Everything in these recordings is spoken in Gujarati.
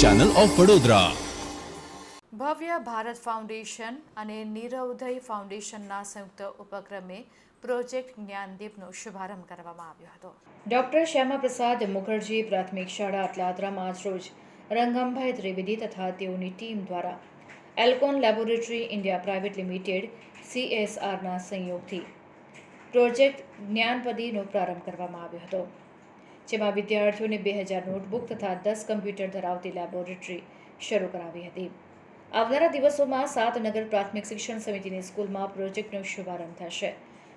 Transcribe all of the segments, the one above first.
Channel of Vadodara. ભવ્ય ભારત ફાઉન્ડેશન અને નીરવોદય ફાઉન્ડેશનના સંયુક્ત ઉપક્રમે પ્રોજેક્ટ જ્ઞાનદીપનો શુભારંભ કરવામાં આવ્યો હતો। ડૉક્ટર શ્યામાપ્રસાદ મુખર્જી પ્રાથમિક શાળા અટલાદરામાં આજરોજ રંગમભાઈ ત્રિવેદી તથા તેઓની ટીમ દ્વારા Alcon laboratory India private limited CSRના સહયોગથી પ્રોજેક્ટ જ્ઞાનપદીનો પ્રારંભ કરવામાં આવ્યો હતો, જેમાં વિદ્યાર્થીઓને 2000 નોટબુક તથા 10 કમ્પ્યુટર ધરાવતી લેબોરેટરી શરૂ કરાવી હતી। આવનારા દિવસોમાં 7 નગર પ્રાથમિક શિક્ષણ સમિતિની સ્કૂલમાં પ્રોજેક્ટનો શુભારંભ થશે,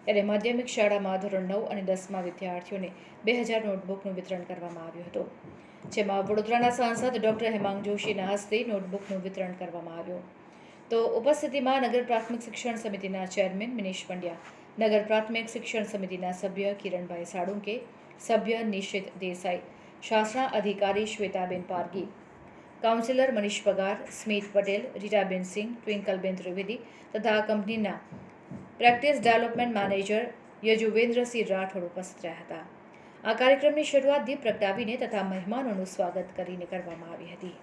ત્યારે માધ્યમિક શાળામાં ધોરણ 9 અને 10માં વિદ્યાર્થીઓને 2000 નોટબુકનું વિતરણ કરવામાં આવ્યું હતું, જેમાં વડોદરાના સાંસદ ડૉક્ટર હેમાંગ જોશીના હસ્તે નોટબુકનું વિતરણ કરવામાં આવ્યું। તો ઉપસ્થિતિમાં નગર પ્રાથમિક શિક્ષણ સમિતિના ચેરમેન મિનેશ પંડ્યા, નગર પ્રાથમિક શિક્ષણ સમિતિના સભ્ય કિરણભાઈ સાળુંકે, સભ્ય નિશિત દેસાઈ, શાસના અધિકારી શ્વેતાબેન પારગી, કાઉન્સિલર મનીષ પગાર, સ્મિત પટેલ, રીટાબેન સિંહ, ટ્વિંકલબેન ત્રિવેદી તથા કંપનીના practice development manager Yajuvendrasinh Rathod ઉપસ્થિત રહ્યા હતા। આ કાર્યક્રમની શરૂઆત દીપ પ્રગટાવીને તથા મહેમાનોનું સ્વાગત કરીને કરવામાં આવી હતી।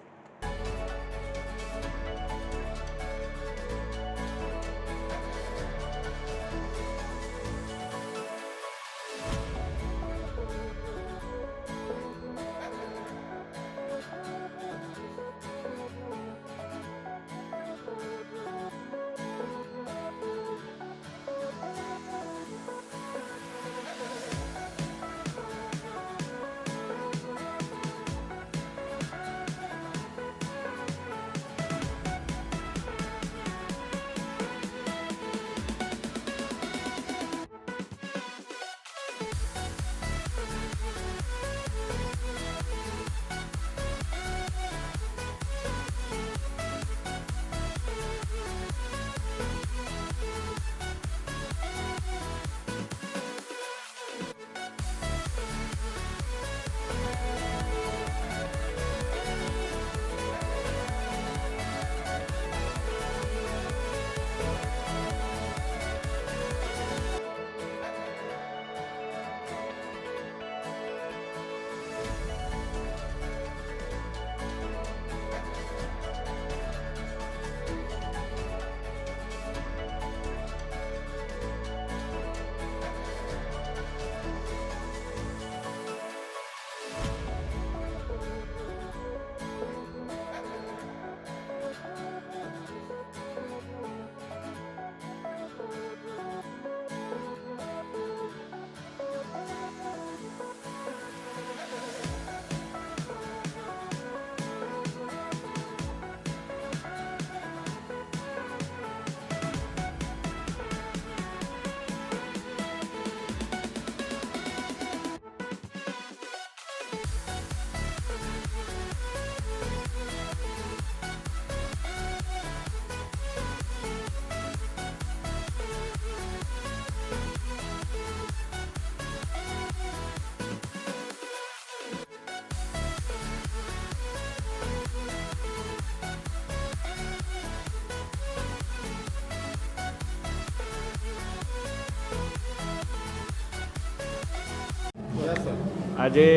આજે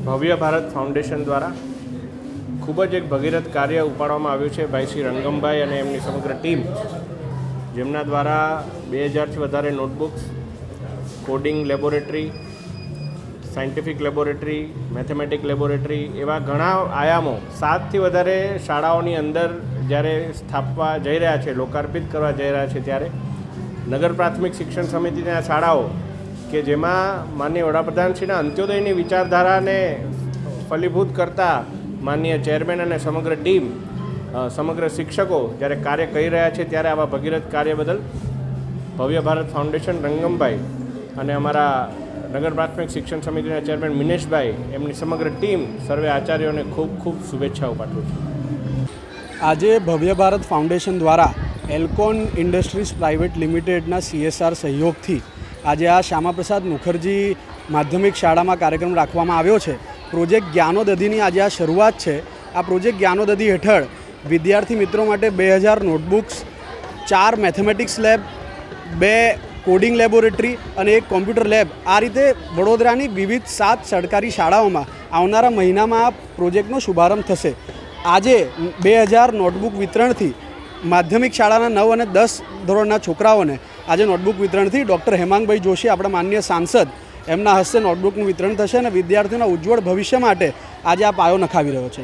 ભવ્ય ભારત ફાઉન્ડેશન દ્વારા ખૂબ જ એક ભગીરથ કાર્ય ઉપાડવામાં આવ્યું છે ભાઈ શ્રી રંગમભાઈ અને એમની સમગ્ર ટીમ, જેમના દ્વારા 2000થી વધારે notebooks, coding laboratory, scientific laboratory, mathematic laboratory એવા ઘણા આયામો 7થી વધારે શાળાઓની અંદર જ્યારે સ્થાપવા જઈ રહ્યા છે, લોકાર્પિત કરવા જઈ રહ્યા છે, ત્યારે નગર પ્રાથમિક શિક્ષણ સમિતિના શાળાઓ કે જેમાં માનનીય વડાપ્રધાનશ્રીના અંત્યોદયની વિચારધારાને ફલીભૂત કરતા માનનીય ચેરમેન અને સમગ્ર ટીમ, સમગ્ર શિક્ષકો જ્યારે કાર્ય કરી રહ્યા છે, ત્યારે આવા ભગીરથ કાર્ય બદલ ભવ્ય ભારત ફાઉન્ડેશન રંગમભાઈ અને અમારા નગર પ્રાથમિક શિક્ષણ સમિતિના ચેરમેન મિનેશભાઈ, એમની સમગ્ર ટીમ, સર્વે આચાર્યોને ખૂબ ખૂબ શુભેચ્છાઓ પાઠવું છું। આજે ભવ્ય ભારત ફાઉન્ડેશન દ્વારા એલ્કોન ઇન્ડસ્ટ્રીઝ પ્રાઇવેટ લિમિટેડના CSR સહયોગથી આજે આ શ્યામાપ્રસાદ મુખર્જી માધ્યમિક શાળામાં કાર્યક્રમ રાખવામાં આવ્યો છે। પ્રોજેક્ટ જ્ઞાનોદધીની આજે આ શરૂઆત છે। આ પ્રોજેક્ટ જ્ઞાનોદધી હેઠળ વિદ્યાર્થી મિત્રો માટે 2000 notebooks, 4 mathematics lab, 2 coding laboratory અને એક કોમ્પ્યુટર લેબ. આ રીતે વડોદરાની વિવિધ 7 સરકારી શાળાઓમાં આવનારા મહિનામાં આ પ્રોજેક્ટનો શુભારંભ થશે. આજે 2000 નોટબુક વિતરણથી માધ્યમિક શાળાના 9 અને 10 ધોરણના છોકરાઓને આજે નોટબુક વિતરણથી ડૉક્ટર હેમાંગભાઈ જોશી, આપણા માનનીય સાંસદ, એમના હસ્તે નોટબુકનું વિતરણ થશે અને વિદ્યાર્થીઓના ઉજ્જવળ ભવિષ્ય માટે આજે આ પાયો નખાવી રહ્યો છે.